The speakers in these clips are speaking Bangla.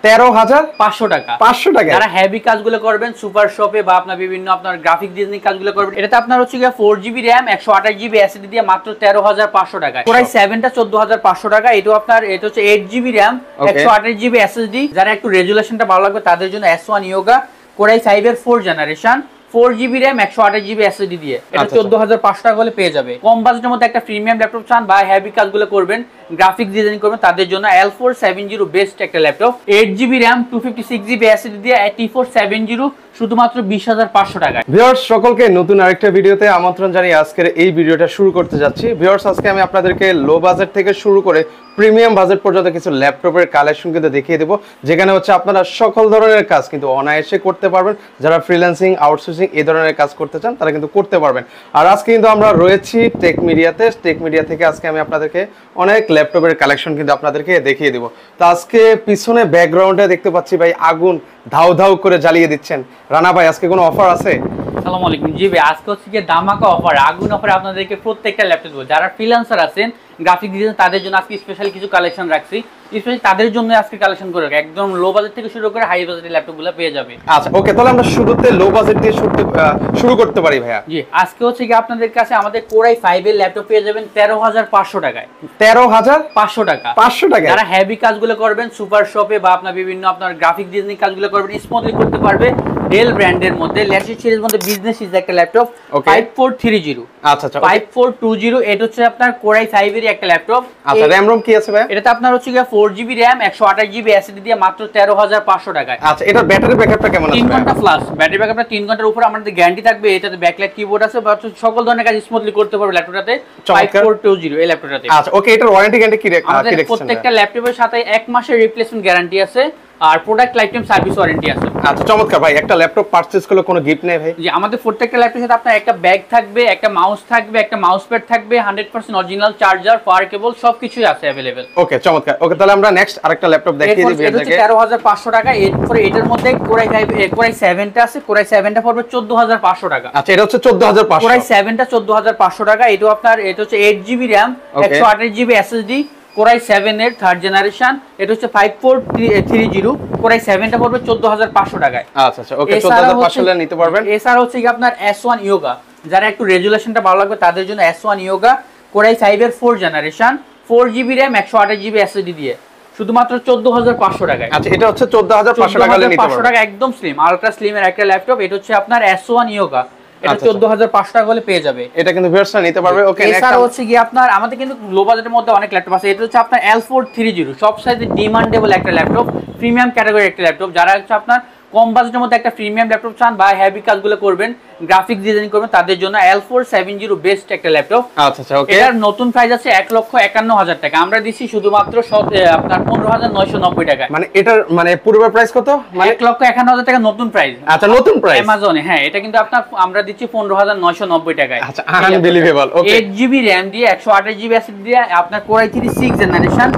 13,500 টাকা। 500 টাকা যারা হেভি কাজগুলো করবেন সুপার শপে বা আপনার বিভিন্ন আপনার গ্রাফিক ডিজাইনিং কাজগুলো করবেন, এটাতে আপনার হচ্ছে গিয়ে 4GB RAM 128GB SSD দিয়ে মাত্র 13,500 টাকা। Core i7 টা 14,500 টাকা। এটা আপনার এটা হচ্ছে 8GB RAM 128GB SSD। যারা একটু রেজুলেশনটা ভালো লাগবে তাদের জন্য S1 Yoga Core i5 এর 4th generation 4GB RAM 128GB SSD দিয়ে এটা 14,500 টাকা হলে পেয়ে যাবে। কম বাজেটের মধ্যে একটা প্রিমিয়াম ল্যাপটপ চান বা হেভি কাজগুলো করবেন, গ্রাফিক্স ডিজাইন করবেন, তাদের জন্য L470 বেস্ট একটা laptop. 8GB RAM 256GB SSD দিয়ে T470 শুধুমাত্র 20,500 টাকায়। ভিউয়ার্স সকলকে নতুন আরেকটা ভিডিওতে আমন্ত্রণ জানিয়ে আজকের এই ভিডিওটা শুরু করতে যাচ্ছি। ভিউয়ার্স আজকে আমি আপনাদেরকে লো বাজেট থেকে শুরু করে প্রিমিয়াম বাজেট পর্যন্ত কিছু ল্যাপটপের কালেকশন কিন্তু দেখিয়ে দেবো, যেখানে হচ্ছে আপনারা সকল ধরনের কাজ কিন্তু অনায়াসে করতে পারবেন। যারা ফ্রিল্যান্সিং, আউটসোর্সিং এই ধরনের কাজ করতে চান তারা কিন্তু করতে পারবেন। আর আজকে কিন্তু আমরা রয়েছি টেক মিডিয়াতে। টেক মিডিয়া থেকে আজকে আমি আপনাদেরকে অনেক ল্যাপটপের কালেকশন কিন্তু আপনাদেরকে দেখিয়ে দেবো। তো আজকে পিছনে ব্যাকগ্রাউন্ডে দেখতে পাচ্ছি ভাই আগুন ধাউ ধাউ করে জ্বালিয়ে দিচ্ছেন। রানা ভাই আজকে কোনো অফার আছে? আসসালামু আলাইকুম। জি ভাই, আজকে হচ্ছে কি ধামাকা অফার, আগুন অফারে আপনাদেরকে প্রত্যেকটা ল্যাপটপ দেবো। যারা ফ্রিল্যান্সার আছেন, গ্রাফিক ডিজাইন, তাদের জন্য আজকে স্পেশাল কিছু কালেকশন রাখছি। স্পেশালি তাদের জন্য আজকে কালেকশন করে রাখি, একদম লো বাজেট থেকে শুরু করে হাই বাজেটের ল্যাপটপগুলো পেয়ে যাবে। আচ্ছা ওকে, তাহলে আমরা শুরুতে লো বাজেট দিয়ে শুরু করতে পারি ভাইয়া। জি, আজকে হচ্ছে কি আপনাদের কাছে আমাদের Core i5 এর ল্যাপটপ পেয়ে যাবেন 13,500 টাকায়। 13,500 টাকা। 500 টাকা। যারা হেভি কাজগুলো করবেন সুপার শপে বা আপনার বিভিন্ন আপনার গ্রাফিক ডিজাইনিং কাজগুলো করবেন, স্মুথলি করতে পারবে। ডেল ব্র্যান্ডের মধ্যে লেটেস্ট সিরিজ মধ্যে বিজনেস ইজ একটা ল্যাপটপ 5430। আচ্ছা আচ্ছা 5420 এটা হচ্ছে আপনার Core i5 এর একটা ল্যাপটপ। আচ্ছা র‍্যাম রম কি আছে ভাই? এটাতে আপনার হচ্ছে 4GB RAM 128GB SSD দিয়ে মাত্র 13,500 টাকায়। আচ্ছা এটার ব্যাটারি ব্যাকআপটা কেমন আছে? 3 ঘন্টা প্লাস ব্যাটারি ব্যাকআপটা, 3 ঘন্টার উপর আমাদের গ্যারান্টি থাকবে। এটাতে ব্যাকলাইট কিবোর্ড আছে, বা সকল ধরনের কাজ স্মুথলি করতে পারবে ল্যাপটপটাতে 5420 এই ল্যাপটপটাতে। আচ্ছা ওকে, এটার ওয়ারেন্টি গ্যারান্টি কি রাখছেন? আমাদের প্রত্যেকটা ল্যাপটপের সাথে 1 মাসের রিপ্লেসমেন্ট গ্যারান্টি আছে আর product life time service warranty আছে। আচ্ছা চমৎকার ভাই। একটা ল্যাপটপ পারচেজ করলে কোনো গিফট নেই ভাই? জি, আমাদের প্রত্যেকটা ল্যাপটপের সাথে আপনার একটা ব্যাগ থাকবে, একটা মাউস থাকবে, একটা মাউস প্যাড থাকবে, 100% অরিজিনাল চার্জার, পাওয়ার কেবল সবকিছুই আছে अवेलेबल। ওকে চমৎকার। ওকে তাহলে আমরা নেক্সট আরেকটা ল্যাপটপ দেখিয়ে দিই আপনাদেরকে। 13,500 টাকা। এরপরে এটার মধ্যে Core i7 টা আছে। Core i7 টা পড়বে 14,500 টাকা। আচ্ছা এটা হচ্ছে 14,500। Core i7 টা 14,500 টাকা। এটা আপনার এটা হচ্ছে 8GB RAM 128GB SSD Core i7 এর 3rd জেনারেশন। এটা হচ্ছে 5430। Core i7 টা পড়বে 14,500 টাকায়। আচ্ছা আচ্ছা ওকে 14,500 এ নিতে পারবেন। এছাড়া হচ্ছে কি আপনার S1 Yoga, যারা একটু রেজুলেশনটা ভালো লাগবে তাদের জন্য S1 Yoga Core i5 এর 4th generation 4GB RAM 128GB SSD দিয়ে শুধুমাত্র 14,500 টাকায়। আচ্ছা এটা হচ্ছে 14,500 টাকা হলে নিতে পারবেন। 500 টাকা একদম স্লিম, আলট্রা স্লিম এর একটা ল্যাপটপ। এটা হচ্ছে আপনার S1 Yoga, এটা 14,500 টাকা হলে পেয়ে যাবে। এটা কিন্তু ভিউয়ার্সরা নিতে পারবে। ওকে নেক্সট হচ্ছে কি আপনার আমাদের কিন্তু লো বাজেটের মধ্যে অনেক ল্যাপটপ আছে। এটা হচ্ছে আপনার L430 সবচাইতে ডিমান্ডেবল একটা ল্যাপটপ, প্রিমিয়াম ক্যাটাগরি একটা ল্যাপটপ। যারা হচ্ছে আপনার কম বাজেটের মধ্যে একটা প্রিমিয়াম ল্যাপটপ চান বা হেভি কাজগুলো করবেন, গ্রাফিক্স ডিজাইন করবেন, তাদের জন্য L470 বেস্ট একটা ল্যাপটপ। আচ্ছা আচ্ছা ওকে। এর নতুন প্রাইস আছে 1,51,000 টাকা। আমরা দিচ্ছি শুধুমাত্র আপনার 15,990 টাকা। মানে এটার মানে পূর্বের প্রাইস কত? মানে 1,51,000 টাকা নতুন প্রাইস। আচ্ছা নতুন প্রাইস Amazon হ্যাঁ, এটা কিন্তু আপনার আমরা দিচ্ছি 15,990 টাকায়। আচ্ছা আনবিলিভেবল। ওকে 8GB RAM দিয়ে 128GB SSD দিয়ে আপনার Core i3 6th generation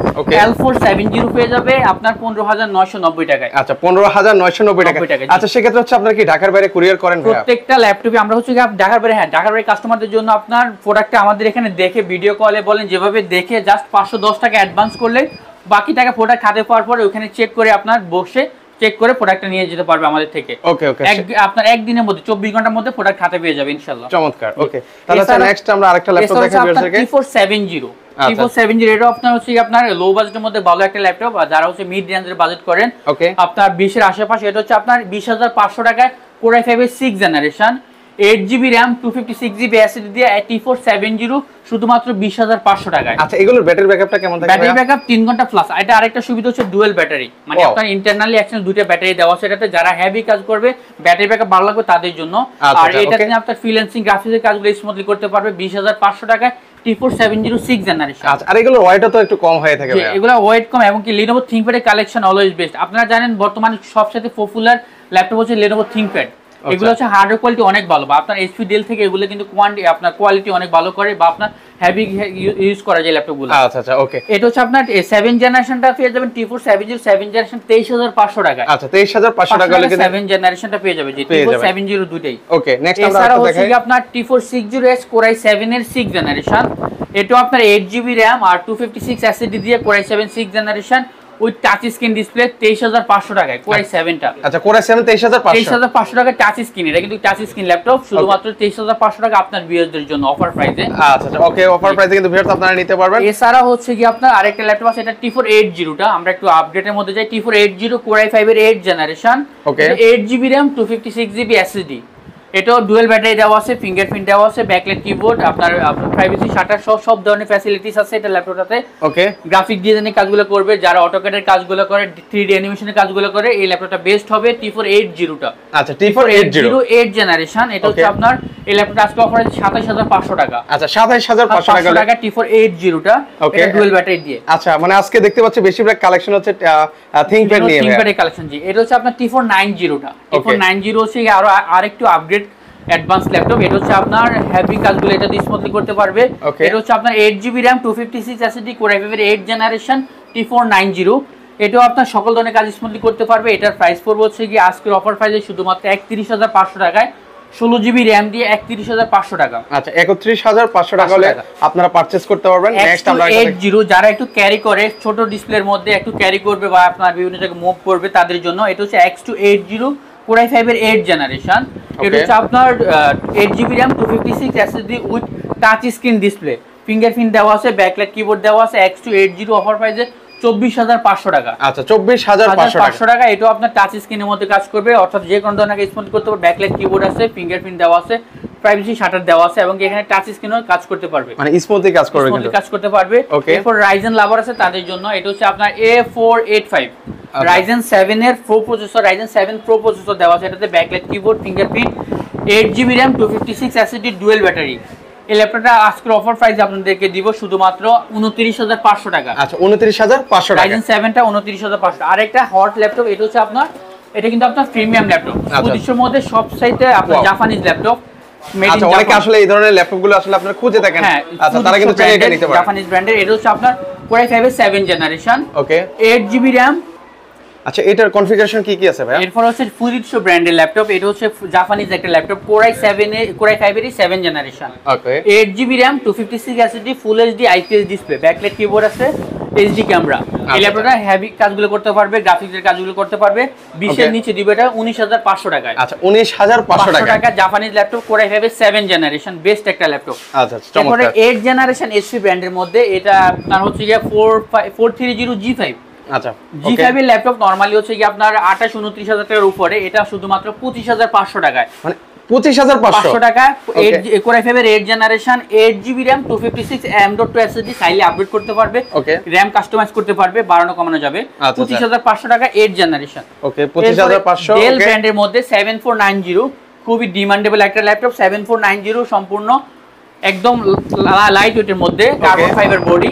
L470 পেয়ে যাবে আপনার 15,990 টাকায়। আচ্ছা 15,990 টাকা। আচ্ছা সেক্ষেত্রে হচ্ছে আপনারা কি ঢাকার বাইরে কুরিয়ার করেন ভাই? প্রত্যেকটা ল্যাপটপে আমরা হচ্ছে ঢাকার বাইরে, হ্যাঁ ঢাকার বাইরে কাস্টমারদের জন্য আপনার প্রোডাক্টটা আমাদের এখানে দেখে ভিডিও কলে বলেন যেভাবে দেখে জাস্ট 510 টাকা অ্যাডভান্স করলে বাকি টাকা প্রোডাক্ট হাতে পাওয়ার পরে ওখানে চেক করে আপনার বসে চেক করে প্রোডাক্টটা নিয়ে যেতে পারবে আমাদের থেকে। ওকে ওকে আপনার একদিনের মধ্যে 24 ঘন্টার মধ্যে প্রোডাক্ট হাতে পেয়ে যাবে ইনশাআল্লাহ। চমৎকার। ওকে তাহলে নেক্সট আমরা আরেকটা ল্যাপটপ দেখাবো ভিউয়ারদেরকে। T470 এটা আপনার হচ্ছে আপনার লো বাজেটের মধ্যে ভালো একটা ল্যাপটপ। আর যারা হচ্ছে মিড রেঞ্জের বাজেট করেন আপনার 20 এর আশেপাশে, এটা হচ্ছে আপনার 20,500 টাকায় Core i5 এর 6th generation 8GB RAM 256GB SSD দিয়ে T470 শুধুমাত্র 20,500 টাকায়। আচ্ছা এগুলোর ব্যাটারি ব্যাকআপটা কেমন থাকে? ব্যাটারি ব্যাকআপ 3 ঘন্টা প্লাস। এটা আরেকটা সুবিধা হচ্ছে ডুয়াল ব্যাটারি, মানে আপনার ইন্টারনালি এক্সটার্নাল দুইটা ব্যাটারি দেওয়া আছে এটাতে। যারা হেভি কাজ করবে, ব্যাটারি ব্যাকআপ ভালো লাগবে তাদের জন্য। আর এটাতে আপনার ফ্রিল্যান্সিং গ্রাফিক্সের কাজগুলো স্মুথলি করতে পারবে 20,500 টাকায় T470 6th জেনারেশন। আচ্ছা আর এগুলোর ওয়েটও তো একটু কম হয়ে থাকে ভাই? এগুলো ওয়েট কম এবং কি Lenovo ThinkPad এর কালেকশন অলওয়েজ বেস্ট। আপনারা জানেন বর্তমানে সবচেয়ে পপুলার ল্যাপটপ হচ্ছে Lenovo ThinkPad। এগুলো হচ্ছে হার্ডওয়্যার কোয়ালিটি অনেক ভালো, বা আপনার HP Dell থেকে এগুলো কিন্তু আপনার কোয়ালিটি অনেক ভালো করে, বা আপনার হেভি ইউজ করা যায় ল্যাপটপগুলো। আচ্ছা আচ্ছা ওকে। এটা হচ্ছে আপনার 7 জেনারেশনটা পেয়ে যাবেন T470 7 জেনারেশন 23,500 টাকা। আচ্ছা 23,500 টাকা হলে 7 জেনারেশনটা পেয়ে যাবে, যে T470 দুটেই। ওকে নেক্সট আমরা দেখাই আপনার T460S Core i7 এর 6th জেনারেশন। এটা আপনার 8GB RAM আর 256 SSD দিয়ে Core i7 6th generation with touch screen display 23500 টাকায় কোরাই 7টা। আচ্ছা কোরাই 7 23500 টাকা টাচ স্ক্রিন, এটা কিন্তু টাচ স্ক্রিন ল্যাপটপ, শুধুমাত্র 23500 টাকা আপনার ভিউয়ারদের জন্য অফার প্রাইসে। আচ্ছা আচ্ছা ওকে, অফার প্রাইসে কিন্তু ভিউয়ার্স আপনারা নিতে পারবেন। এছাড়া হচ্ছে কি আপনার আরেকটা ল্যাপটপ আছে, এটা T480 টা, আমরা একটু আপডেটের মধ্যে যাই। T480 কোরাই 5 এর 8 generation, 8GB RAM 256GB SSD, এটাও ডুয়াল ব্যাটারি দেওয়া আছে, ফিঙ্গারপ্রিন্ট দেওয়া আছে, ব্যাকলাইট কিবোর্ড, আপনার প্রাইভেসি শাটার সব ধরনের ফ্যাসিলিটিস আছে এটা ল্যাপটপটাতে। ওকে, গ্রাফিক ডিজাইনের কাজগুলো করবে যারা অটোক্যাডের কাজগুলো করে, 3D অ্যানিমেশনের কাজগুলো করে, এই ল্যাপটপটা বেস্ট হবে T480 টা। আচ্ছা T480 8 জেনারেশন, এটা হচ্ছে আপনার এই ল্যাপটপটা আজকে অফারে 27500 টাকা। আচ্ছা 27500 টাকা T480 টা, এটা ডুয়াল ব্যাটারি দিয়ে। আচ্ছা মানে আজকে দেখতে পাচ্ছি বেশিরভাগ কালেকশন হচ্ছে থিংকপ্যাড নিয়ে, থিংকপ্যাডের কালেকশন। জি, এটা হচ্ছে আপনার T490 টা। T490 হচ্ছে আরেকটু আপগ্রেড অ্যাডভান্স ল্যাপটপ, এটা হচ্ছে আপনার হেভি কাজগুলো এটা দিয়ে স্মুথলি করতে পারবে। এটা হচ্ছে আপনার 8GB RAM 256 SSD কোরাই 5 এর 8 জেনারেশন T490, এটাও আপনার সকল ধরনের কাজ স্মুথলি করতে পারবে। এটার প্রাইস পড়বে হচ্ছে কি আজকের অফার প্রাইসে শুধুমাত্র 31500 টাকায়, 16GB RAM দিয়ে 31500 টাকা। আচ্ছা 31500 টাকা হলে আপনারা পারচেজ করতে পারবেন। নেক্সট আমরা 80 যারা একটু ক্যারি করে, ছোট ডিসপ্লের মধ্যে একটু ক্যারি করবে বা আপনার বিভিন্ন জায়গায় মুভ করবে তাদের জন্য, এটা হচ্ছে X280 কোরাই 5 এর 8 জেনারেশন, এটা হচ্ছে আপনার 8GB RAM 256 SSD with touch screen display, fingerprint দেওয়া আছে, ব্যাকলাইট কিবোর্ড দেওয়া আছে। X280 অফার প্রাইসে 24500 টাকা। আচ্ছা 24500 টাকা, এটাও আপনার টাচ স্ক্রিনের মধ্যে কাজ করবে, অর্থাৎ যে কোনো ধরনের কাজ স্মুথ করতে পারবে। ব্যাকলাইট কিবোর্ড আছে, ফিঙ্গারপ্রিন্ট দেওয়া আছে, প্রাইভেসি শাটার দেওয়া আছে এবং এখানে টাচ স্ক্রিনও কাজ করতে পারবে, মানে স্মুথলি কাজ করবে, স্মুথলি কাজ করতে পারবে। এরপর রাইজেন লাভার আছে তাদের জন্য, এটা হচ্ছে আপনার A485 রাইজেন 7 এর pro processor, Ryzen 7 pro processor দেওয়া আছে, এটাতে backlight keyboard, fingerprint, 8GB RAM 256 SSD dual battery. এই ল্যাপটপটা আজকের অফার প্রাইস আপনাদেরকে দিব শুধুমাত্র 29500 টাকা। আচ্ছা 29500 টাকা, রাইজেন 7 টা 29500। আরেকটা হট ল্যাপটপ, এটা হচ্ছে আপনার, এটা কিন্তু আপনার প্রিমিয়াম ল্যাপটপ, সুদিশের মধ্যে সবচাইতে আপনার জাপানিজ ল্যাপটপ। আচ্ছা অনেকে আসলে এই ধরনের ল্যাপটপগুলো আসলে আপনারা খুঁজে থাকেন, আচ্ছা তারা কিন্তু চাইলে এটা নিতে পারেন। জাপানিজ ব্র্যান্ডের, এটা হচ্ছে আপনার কোরাই 5 এর 7 জেনারেশন, ওকে 8GB RAM। আচ্ছা এটার কনফিগারেশন কি কি আছে ভাই? এরপর হচ্ছে ফুজিটসু ব্র্যান্ডের ল্যাপটপ, এটা হচ্ছে জাপানিজ একটা ল্যাপটপ, কোরাই 5 এর 7 জেনারেশন, ওকে 8GB RAM 256 SSD ফুল HD IPS display, backlight keyboard আছে, HD ক্যামেরা। এই ল্যাপটপটা হেভি কাজগুলো করতে পারবে, গ্রাফিক্সের কাজগুলো করতে পারবে। 20 এর নিচে দিবে, এটা 19500 টাকায়। আচ্ছা 19500 টাকা জাপানিজ ল্যাপটপ, কোরাই 5 এর 7 জেনারেশন, বেস্ট একটা ল্যাপটপ। আচ্ছা চমৎকার। এরপরে 8 জেনারেশন HP ব্র্যান্ডের মধ্যে, এটা আপনার হচ্ছে গিয়া 430 G5। আচ্ছা G5 এর ল্যাপটপ নরমালি হচ্ছে কি আপনার 28-29 হাজার টাকার উপরে, এটা শুধুমাত্র 25500 টাকায়, মানে 25500 টাকা। কোরাই 5 এর 8 generation, 8GB RAM 256 M.2 SSD চাইলে আপডেট করতে পারবে, RAM কাস্টমাইজ করতে পারবে, বাড়ানো কমানো যাবে। 25500 টাকা 8 জেনারেশন, ওকে 25500। ডেল ব্র্যান্ডের মধ্যে 7490, খুবই ডিমান্ডেবল একটা ল্যাপটপ, 7490 সম্পূর্ণ একদম লাইট ওয়েটের মধ্যে, carbon fibre body,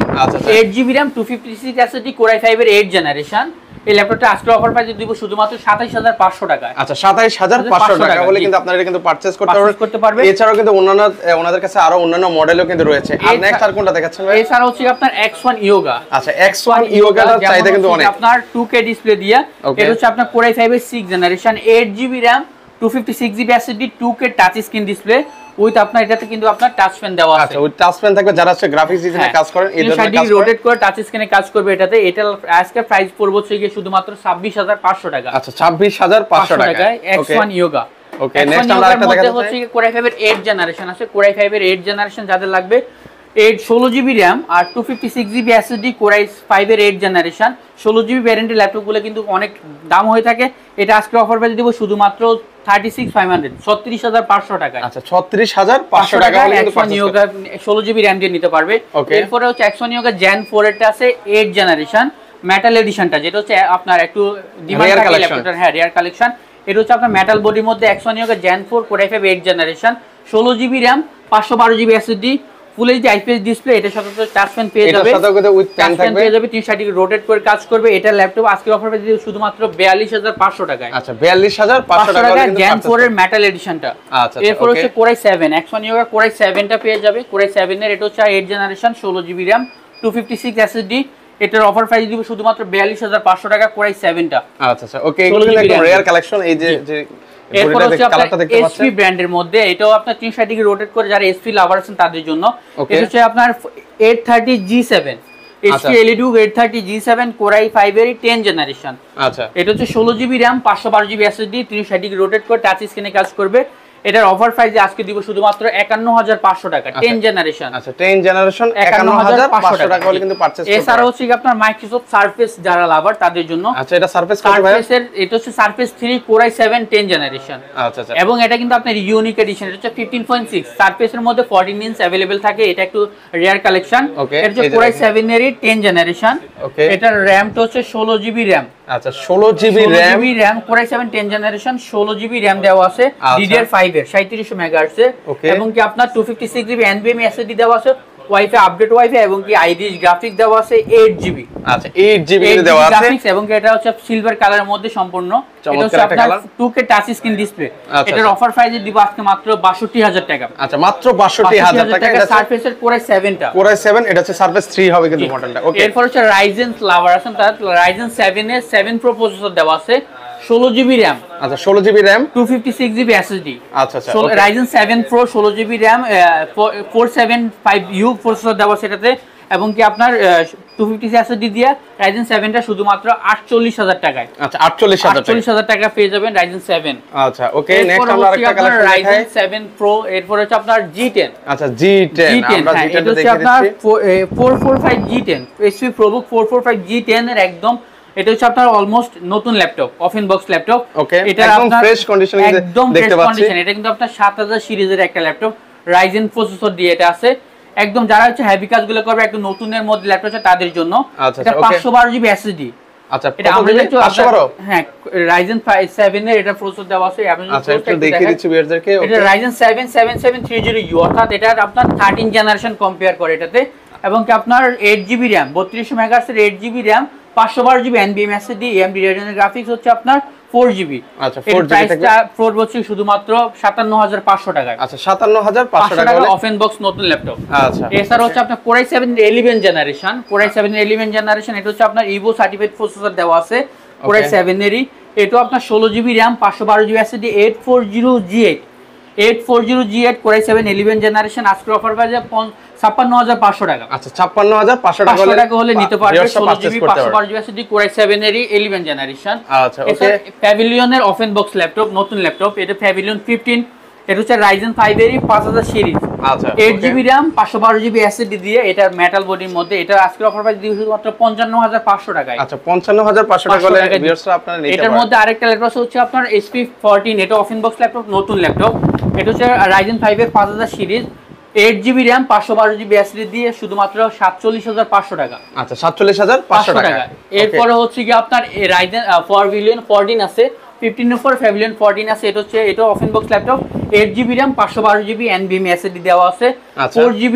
8GB RAM 256 SSD core i 5 এর 8 জেনারেশন। এই ল্যাপটপটা আজকে অফার প্রাইসে দিব শুধুমাত্র 27500 টাকায়। আচ্ছা 27500 টাকা হলে কিন্তু আপনারা এটা কিন্তু পারচেজ করতে পারবেন। এছাড়াও কিন্তু অন্যান্য ওনাদের কাছে আরো অন্যান্য মডেলও কিন্তু রয়েছে। আর নেক্সট আর কোনটা দেখাচ্ছেন ভাই? এছাড়া হচ্ছে আপনার X1 Yoga। আচ্ছা X1 Yoga এর চাহিদা কিন্তু অনেক, আপনার 2K ডিসপ্লে দিয়া, এটা হচ্ছে আপনার কোরাই 5 এর 6 generation, 8GB RAM 256GB SSD 2K touch screen display with আপনার এটাতে কিন্তু আপনার টাচ পেন দেওয়া আছে। আচ্ছা উইথ টাচ পেন থাকবে, যারা হচ্ছে গ্রাফিক্স ডিজাইনে কাজ করেন এই ধরনের কাজ রোটেট করে টাচ স্ক্রিনে কাজ করবে এটাতে। এটা আজকে প্রাইস পড়বে হচ্ছে গিয়ে শুধুমাত্র 26500 টাকা। আচ্ছা 26500 টাকা X1 Yoga। ওকে নেক্সট আমরা একটা দেখাচ্ছি হচ্ছে কোরাই 5 এর 8 জেনারেশন আছে, কোরাই 5 এর 8 জেনারেশন যাদের লাগবে, 16GB RAM আর 256GB SSD কোরাই 5 এর 8 জেনারেশন, 16GB ভ্যারিয়েন্টের ল্যাপটপগুলো কিন্তু অনেক দাম হয়ে থাকে, এটা আজকে অফার প্রাইসে দিব শুধুমাত্র 36500, 36500 টাকা। আচ্ছা 36500 টাকা হলে কিন্তু X1 Yoga 16GB RAM দিয়ে নিতে পারবে। এরপরে হচ্ছে X1 Yoga Gen 4 এরটা আছে 8 জেনারেশন মেটাল এডিশনটা, যেটা হচ্ছে আপনার একটু ডিমান্ড থাকে ল্যাপটপটার, হ্যাঁ রিয়ার কালেকশন। এটা হচ্ছে আপনার মেটাল বডির মধ্যে X1 Yoga Gen 4 core i 5 8 generation, 16GB RAM 512GB SSD full HD IPS display, এটার সাথে টাচ পেন পেয়ে যাবে, এটার সাথে উইথ পেন থাকবে, পেয়ে যাবে 360 ডিগ্রি রোটেট করে কাজ করবে। এটা ল্যাপটপ আজকে অফার পেয়ে দিবে শুধুমাত্র 42500 টাকায়। আচ্ছা 42500 টাকা Gen 4 এর মেটাল এডিশনটা। আচ্ছা এরপর হচ্ছে কোরাই 7 X1 Yoga কোরাই 7 টা পেয়ে যাবে, কোরাই 7 এর এটা হচ্ছে 8 জেনারেশন, 16GB RAM 256 SSD, এটার অফার প্রাইস দিব শুধুমাত্র 42500 টাকা কোরাই 7 টা। আচ্ছা আচ্ছা ওকে, এগুলো কিন্তু একদম রেয়ার কালেকশন। এই যে এরপর হচ্ছে কালারটা দেখতে পাচ্ছেন এসপি ব্র্যান্ডের মধ্যে, এটাও আপনার 360 ডিগ্রি রোটেট করে যারা এসপি লাভার আছেন তাদের জন্য। এটা হচ্ছে আপনার 830 G7, HP Elite 830 G7 Core i5 এর 10 জেনারেশন। আচ্ছা, এটা হচ্ছে 16GB RAM 512GB SSD 360 degree rotate করে টাচ স্ক্রিনে কাজ করবে। এটার অফার প্রাইসে আজকে দিব শুধুমাত্র 51500 টাকা 10 জেনারেশন। আচ্ছা 10 জেনারেশন 51500 টাকা হলে কিন্তু পারচেজ করতে পারবেন। এছাড়া হচ্ছে কি আপনার মাইক্রোসফট সারফেস যারা লাভার তাদের জন্য। আচ্ছা এটা সারফেস কত ভাই? সারফেসের এটা হচ্ছে সারফেস 3 Core i7 10 জেনারেশন। আচ্ছা আচ্ছা, এবং এটা কিন্তু আপনার ইউনিক এডিশন, এটা হচ্ছে 15.6 সারফেসের মধ্যে 14 ইঞ্চ अवेलेबल থাকে, এটা একটু রেয়ার কালেকশন। এটা হচ্ছে Core i7 এর 10 জেনারেশন। এটার র‍্যামটা হচ্ছে 16GB র‍্যাম। আচ্ছা 16GB RAM Core i7 10 generation 16GB RAM দেওয়া আছে DDR5 এর 3700 মেগাহার্টজ এর। এবং কি আপনার 256GB NVMe SSD দেওয়া আছে, ওয়াইফাই আপডেট ওয়াইফাই এবং কি আইরিশ গ্রাফিক্স দেওয়া আছে 8GB। আচ্ছা 8GB দেওয়া আছে গ্রাফিক্স এবং এটা হচ্ছে সিলভার কালারের মধ্যে সম্পূর্ণ। এটা হচ্ছে আপনার 2K টাচ স্ক্রিন ডিসপ্লে। এটার অফার প্রাইসে দিব আজকে মাত্র 62000 টাকা। আচ্ছা মাত্র 62000 টাকা। এটা সারফেসের Core i7 টা, Core i7 এটা হচ্ছে সারফেস 3 হবে কিন্তু মডেলটা। ওকে, এরপর হচ্ছে Ryzen লাভার আছেন, তার Ryzen 7 এর 7 Pro প্রসেসর দেওয়া আছে 16GB RAM। আচ্ছা 16GB RAM 256GB SSD। আচ্ছা আচ্ছা, Ryzen 7 Pro 16GB RAM 475U processor দেওয়া সেটাতে। এবং কি আপনার 256 SSD দিয়ে Ryzen 7 টা শুধুমাত্র 48000 টাকায়। আচ্ছা 48000 টাকা পেয়ে যাবেন Ryzen 7। আচ্ছা ওকে, নেক্সট আমরা আরেকটা কালেকশন দেখাই Ryzen 7 Pro। এরপর হচ্ছে আপনার G10। আচ্ছা G10 আমরা G10 টা দেখে দিচ্ছি। 445 G10 HP ProBook 445 G10 এর একদম এটা হচ্ছে আপনার অলমোস্ট নতুন ল্যাপটপ, ওপেন বক্স ল্যাপটপ। এটা একদম ফ্রেশ কন্ডিশনে দেখতে পাচ্ছি। এটা কিন্তু আপনার 7000 সিরিজের একটা ল্যাপটপ, Ryzen প্রসেসর দিয়ে এটা আছে। একদম যারা হচ্ছে হেভি কাজগুলো করবে একটু নতুনের মধ্যে ল্যাপটপ আছে তাদের জন্য। এটা 512GB SSD। আচ্ছা এটা আমরা একটু 512 হ্যাঁ Ryzen 7 এর এটা প্রসেসর দেওয়া আছে। আচ্ছা একটু দেখিয়ে দিচ্ছি ভিউয়ারদেরকে। এটা Ryzen 7 7730U, অর্থাৎ এটা আপনার 13 জেনারেশন কম্পেয়ার করে এটাতে। এবং কি আপনার 8GB RAM 3200 মেগাহার্টজ এর 8GB RAM 512GB NVMe SSD AMD Radeon graphics হচ্ছে আপনার 4GB। আচ্ছা 4GB প্রাইসটা ফ্লোর বলছি শুধুমাত্র 57500 টাকায়। আচ্ছা 57500 টাকা হলে ওপেন বক্স নতুন ল্যাপটপ। আচ্ছা এছাড়া হচ্ছে আপনার Core i7 11 generation. Core i7 11 generation এটা হচ্ছে আপনার Evo সার্টিফাইড প্রসেসর দেওয়া আছে Core i7 এরই। এটা আপনার 16GB RAM 512GB SSD 840G8 Core i7 11 generation আজকের অফার প্রাইসে 56500 টাকা। আচ্ছা 56500 টাকা হলে নিতে পারবে 16GB 512GB SSD Core i7 এরই 11 জেনারেশন। আচ্ছা ওকে, প্যাভিলিয়নের ওপেন বক্স ল্যাপটপ, নতুন ল্যাপটপ, এটা প্যাভিলিয়ন 15। এটা হচ্ছে Ryzen 5 এরই 5000 সিরিজ। আচ্ছা 8GB RAM 512GB SSD দিয়ে এটা মেটাল বডির মধ্যে। এটা আজকের অফার প্রাইস দিব শুধুমাত্র 55500 টাকায়। আচ্ছা 55500 টাকা হলে ভিউয়ার্সরা আপনারা নিতে পারবেন। এটার মধ্যে আরেকটা ল্যাপটপ হচ্ছে আপনার HP 14, এটা ওপেন বক্স ল্যাপটপ, নতুন ল্যাপটপ। এটা হচ্ছে Ryzen 5 এর 5000 series 8GB RAM 512GB SSD দিয়ে শুধুমাত্র 47500 টাকা। আচ্ছা 47500 টাকা। এরপরে হচ্ছে কি আপনার Ryzen Pavilion 14 আছে, 1504 Pavilion 14 আছে। এটা হচ্ছে এটা open box laptop 8GB RAM 512GB NVMe SSD দেওয়া আছে, 4GB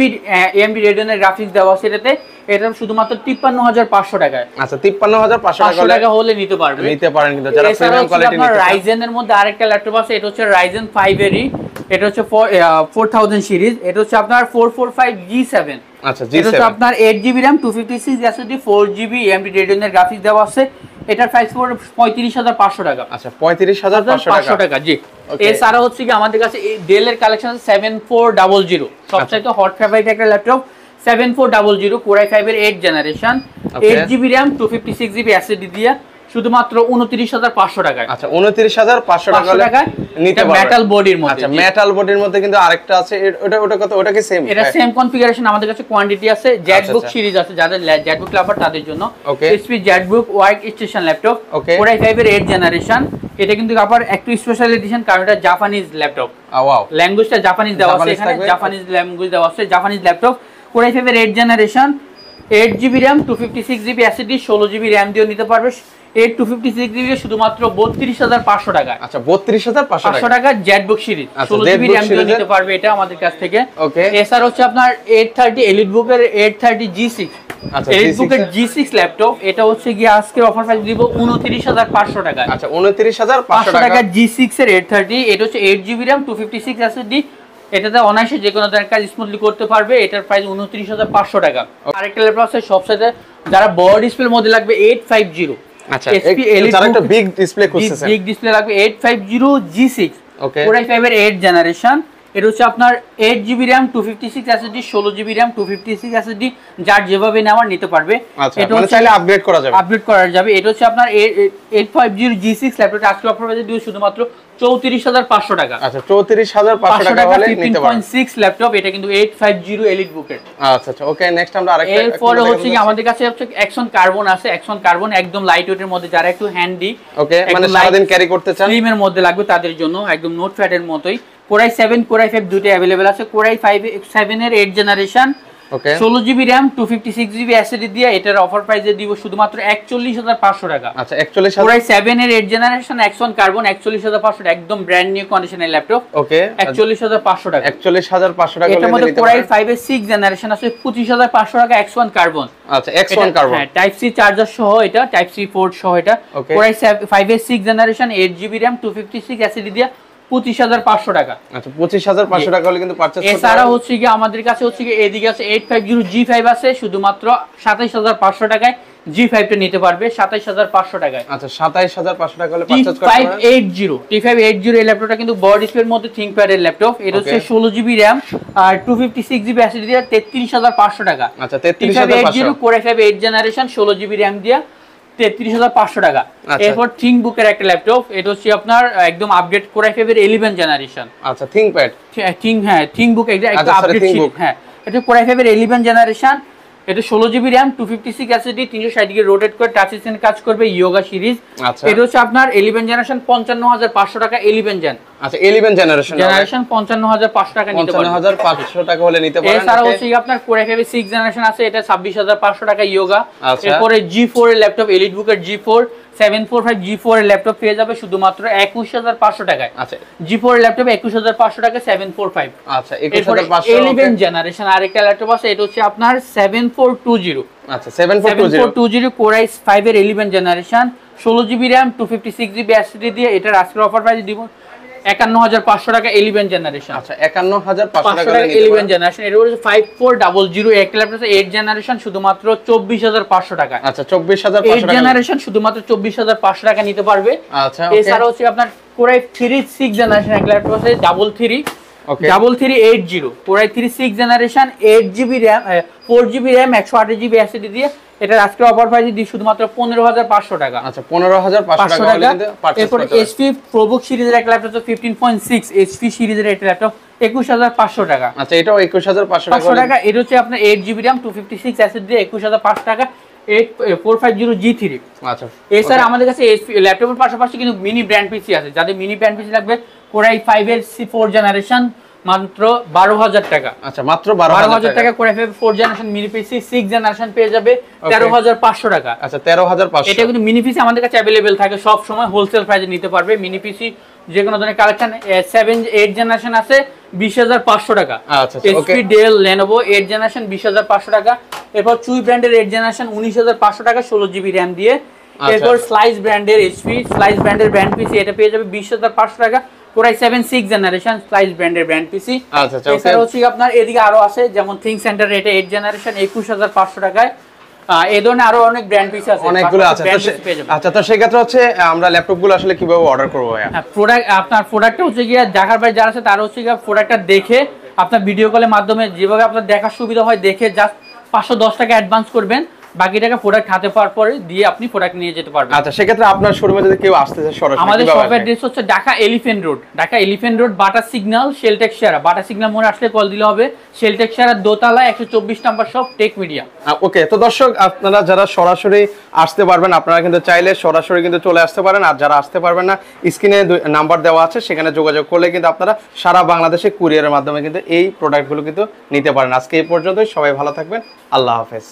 AMD Radeon এর গ্রাফিক্স দেওয়া আছে এটাতে। এটা শুধুমাত্র 53500 টাকায়। আচ্ছা 53500 টাকা হলে নিতে পারবেন কিন্তু যারা প্রিমিয়াম কোয়ালিটি নিতে চান। Ryzen এর মধ্যে আরেকটা ল্যাপটপ আছে, এটা হচ্ছে Ryzen 5 এরই। এটা হচ্ছে 4000 সিরিজ। এটা হচ্ছে আপনার 445 G7। আচ্ছা G7 এটা হচ্ছে আপনার 8GB RAM 256 SSD 4GB AMD Radeon এর গ্রাফিক্স দেওয়া আছে। এটার প্রাইস পড়বে 35500 টাকা। আচ্ছা 35500 টাকা জি। এছাড়া হচ্ছে কি আমাদের কাছে ডেল এর কালেকশন আছে 7400, সবচেয়ে হট ফেভারিট একটা ল্যাপটপ 7400 Core i5 এর 8 generation 8GB RAM 256GB SSD দিয়ে শুধুমাত্র 29500 টাকায়। আচ্ছা 29500 টাকা নিতে পারবেন মেটাল বডির মধ্যে। আচ্ছা মেটাল বডির মধ্যে কিন্তু আরেকটা আছে, ওটা কত? ওটা কি সেম? এটা সেম কনফিগারেশন, আমাদের কাছে কোয়ান্টিটি আছে। জেটবুক সিরিজ আছে, যাদের জেটবুক লাভার তাদের জন্য HP Jetbook work station laptop Core i5 এর 8 জেনারেশন। এটা কিন্তু আবার একটু স্পেশাল এডিশন, কারণ এটা জাপানিজ ল্যাপটপ। ওয়াও, ল্যাঙ্গুয়েজটা জাপানিজ দেওয়া আছে এখানে, জাপানিজ ল্যাঙ্গুয়েজ দেওয়া আছে। জাপানিজ ল্যাপটপ Core i5 এর 8 generation 8GB RAM 256GB SSD 16GB RAM দিয়েও নিতে পারবে। 256GB শুধুমাত্র 32500 টাকা। আচ্ছা 32500 টাকা জেটবুক সিরিজ 16GB RAM দিয়েও নিতে পারবে এটা আমাদের কাছ থেকে। ওকে, এছাড়া হচ্ছে আপনার 830 এলিট বুকের 830 G6। আচ্ছা এলিট বুকের G6 ল্যাপটপ, এটা হচ্ছে গিয়ে আজকে অফার প্রাইস দিব 29500 টাকা। আচ্ছা 29500 টাকা G6 এর 830। এটা হচ্ছে 8GB RAM 256 SSD। এটাতে অনায়াসে যে কোনো ধরনের কাজ স্মুথলি করতে পারবে। এটার প্রাইস 29500 টাকা। আরেকটা ল্যাপটপ আছে সবসাথে যারা বড় ডিসপ্লের মধ্যে লাগবে 850। আচ্ছা যারা একটা বিগ ডিসপ্লে খুঁজছেন, বিগ ডিসপ্লে লাগবে 850 G6 ওকে Core i5 এর 8 জেনারেশন এটা হচ্ছে আপনার 8GB RAM 256 SSD 16GB RAM 256 SSD যার যেভাবে নেওয়ার নিতে পারবে। আচ্ছা মানে চাইলে আপগ্রেড করা যাবে। আপগ্রেড করা যাবে। এটা হচ্ছে আপনার 850 G6 ল্যাপটপটা আজকে অফার প্রাইসে দিও শুধুমাত্র 34500 টাকা। আচ্ছা 34500 টাকা হলে নিতে পারবেন। 15.6 ল্যাপটপ, এটা কিন্তু 850 এলিট বুকের। আচ্ছা আচ্ছা ওকে নেক্সট আমরা আরেকটা এরপরে হচ্ছে কি আমাদের কাছে হচ্ছে অ্যাকশন কার্বন আছে। অ্যাকশন কার্বন একদম লাইট ওয়েটের মধ্যে, যারা একটু হ্যান্ডি ওকে মানে সারাদিন ক্যারি করতে চান, স্লিমের মধ্যে লাগবে তাদের জন্য একদম নোটপ্যাড এর মতোই। Core i7 Core i5 দুটোই अवेलेबल আছে। Core i7 এর 8 জেনারেশন ওকে 16GB RAM 256GB SSD দিয়ে এটার অফার প্রাইসে দিব শুধুমাত্র 41500 টাকা। আচ্ছা 41000। Core i7 এর 8 জেনারেশন অ্যাকশন কার্বন 41500 টাকা, একদম ব্র্যান্ড নিউ কন্ডিশনের ল্যাপটপ। ওকে 41500 টাকা। 41500 টাকা এটার মধ্যে Core i5 এর 6 জেনারেশন আছে 25500 টাকা X1 কার্বন। আচ্ছা X1 কার্বন হ্যাঁ টাইপ সি চার্জার সহ, এটা টাইপ সি পোর্ট সহ এটা। Core i5 এর 6 জেনারেশন 8GB RAM 256 SSD দিয়ে 25500 টাকা। আচ্ছা 25500 টাকা হলে কিন্তু পারচেজ করতে পারবেন। এছাড়া হচ্ছে কি আমাদের কাছে হচ্ছে কি এদিকে আছে 850 G5 আছে শুধুমাত্র 27500 টাকায় G5 টা নিতে পারবে 27500 টাকায়। আচ্ছা 27500 টাকা হলে পারচেজ করতে পারবেন। T580 এই ল্যাপটপটা কিন্তু বড় ডিসপ্লের মধ্যে ThinkPad এর ল্যাপটপ। এটা হচ্ছে 16GB RAM আর 256GB SSD দিয়ে 33500 টাকা। আচ্ছা 33500। Core i5 8 generation 16GB RAM দিয়ে 33500 টাকা। এরপর থিংকবুকের একটা ল্যাপটপ, এটা হচ্ছে আপনার একদম আপডেট Core i5 এর 11 জেনারেশন। আচ্ছা থিংকপ্যাড থিংকবুক একটা আপডেট ছিল। হ্যাঁ এটা Core i5 এর 11 জেনারেশন, এটা 16GB RAM 256 SSD 360 degree rotate করে টাচ স্ক্রিন কাজ করবে, ইয়োগা সিরিজ। এটা হচ্ছে আপনার 11 জেনারেশন 55500 টাকা 11 জেন। আচ্ছা 11 জেনারেশন 55500 টাকা নিতে পারবেন। 55500 টাকা হলে নিতে পারেন। এছাড়া হচ্ছে আপনার Core i5 এর 6 জেনারেশন আছে, এটা 26500 টাকা ইয়োগা। এরপরে G4 এর ল্যাপটপ এলিটবুকের G4 745 G4 এর ল্যাপটপ পেয়ে যাবে শুধুমাত্র 21500 টাকায়। আচ্ছা G4 এর ল্যাপটপ 21500 টাকা 745। আচ্ছা 21500। 11 জেনারেশন আরেকটা ল্যাপটপ আছে, এটা হচ্ছে আপনার 7420। আচ্ছা 7420 Core i5 এর 11 generation 16GB RAM 256GB SSD দিয়ে এটার আজকের অফার প্রাইস দিব 51500 টাকা 11 জেনারেশন। আচ্ছা 51500 টাকা 11 জেনারেশন। এর হচ্ছে 5400 একটা ল্যাপটপ 8 জেনারেশন শুধুমাত্র 24500 টাকা। আচ্ছা 24500 টাকা 8 জেনারেশন শুধুমাত্র 24500 টাকা নিতে পারবে। আচ্ছা এছাড়া হচ্ছে আপনার Core i3 6 জেনারেশন একটা ল্যাপটপ আছে 3380 Core i3 6 generation 8GB RAM 4GB RAM 128GB SSD দিয়ে এটার আজকে অফার প্রাইস দি শুধুমাত্র 15500 টাকা। আচ্ছা 15500 টাকা হলে কিন্তু পারচেজ করতে পারবেন। HP ProBook সিরিজের একটা ল্যাপটপ 15.6 HP সিরিজের একটা ল্যাপটপ 21500 টাকা। আচ্ছা এটাও 21500 টাকা। এটা হচ্ছে আপনার 8GB RAM 256 SSD 21500 টাকা 8450 G3। আচ্ছা এছাড়া আমাদের কাছে ল্যাপটপের পাশাপাশি কিন্তু মিনি ব্র্যান্ড পিসি আছে, যাদের মিনি ব্র্যান্ড পিসি লাগবে Core i5 এর 4 জেনারেশন মাত্র 12000 টাকা। আচ্ছা মাত্র 12000 টাকা Core i5 4 জেনারেশন মিনি পিসি 6 জেনারেশন পেয়ে যাবে 13500 টাকা। আচ্ছা 13500। এটা কিন্তু মিনি পিসি আমাদের কাছে अवेलेबल থাকে সব সময়, হোলসেল প্রাইসে নিতে পারবে। মিনি পিসি যে কোনো ধরনের কালেকশন 8 জেনারেশন আছে 20500 টাকা। আচ্ছা HP Dell Lenovo 8 জেনারেশন 20500 টাকা। এরপর চুই ব্র্যান্ডের 8 জেনারেশন 19500 টাকা 16GB RAM দিয়ে। এরপর স্লাইস ব্র্যান্ডের HP স্লাইস ব্র্যান্ডের ব্র্যান্ড পিসি এটা পেয়ে যাবে 20500 টাকা Core i7 6 জেনারেশন স্লাইস ব্র্যান্ডের ব্র্যান্ড পিসি। আচ্ছা আচ্ছা এছাড়া হচ্ছে আপনার এদিকে আরো আছে যেমন থিংক সেন্টার এটা 8 জেনারেশন 21500 টাকায়। এই ধরনের আরো অনেক ব্র্যান্ড পিস আছে, অনেকগুলো আছে। আচ্ছা তো সেই ক্ষেত্রে হচ্ছে আমরা ল্যাপটপগুলো আসলে কিভাবে অর্ডার করব ভাইয়া? হ্যাঁ প্রোডাক্ট আপনার প্রোডাক্টটা হচ্ছে গিয়ে ঢাকার বাইরে যারা আছে তারা হচ্ছে গিয়ে প্রোডাক্টটা দেখে আপনার ভিডিও কলের মাধ্যমে যেভাবে আপনার দেখার সুবিধা হয় দেখে জাস্ট 510 টাকা অ্যাডভান্স করবেন, বাকি টাকা প্রোডাক্ট হাতে পাওয়ার পরে দিয়ে আপনি প্রোডাক্ট নিয়ে যেতে পারবেন। আচ্ছা সেক্ষেত্রে আপনার শোরুমে যদি কেউ আসতে চায় সরাসরি আমাদের শপের অ্যাড্রেস হচ্ছে Dhaka Elephant Road Bata signal Sheltech Sheyara. Bata signal মোড়ে আসলে কল দিলে হবে। শেলটেক শেয়ারা দোতলা 124 number shop Tech Media. Okay তো দর্শক আপনারা যারা সরাসরি আসতে পারবেন আপনারা কিন্তু চাইলে সরাসরি কিন্তু চলে আসতে পারেন, আর যারা আসতে পারবেন না স্ক্রিনে নাম্বার দেওয়া আছে সেখানে যোগাযোগ করলে কিন্তু আপনারা সারা বাংলাদেশে কুরিয়ারের মাধ্যমে কিন্তু এই প্রোডাক্টগুলো কিন্তু নিতে পারেন। আজকে এই পর্যন্তই, সবাই ভালো থাকবেন, আল্লাহ হাফেজ।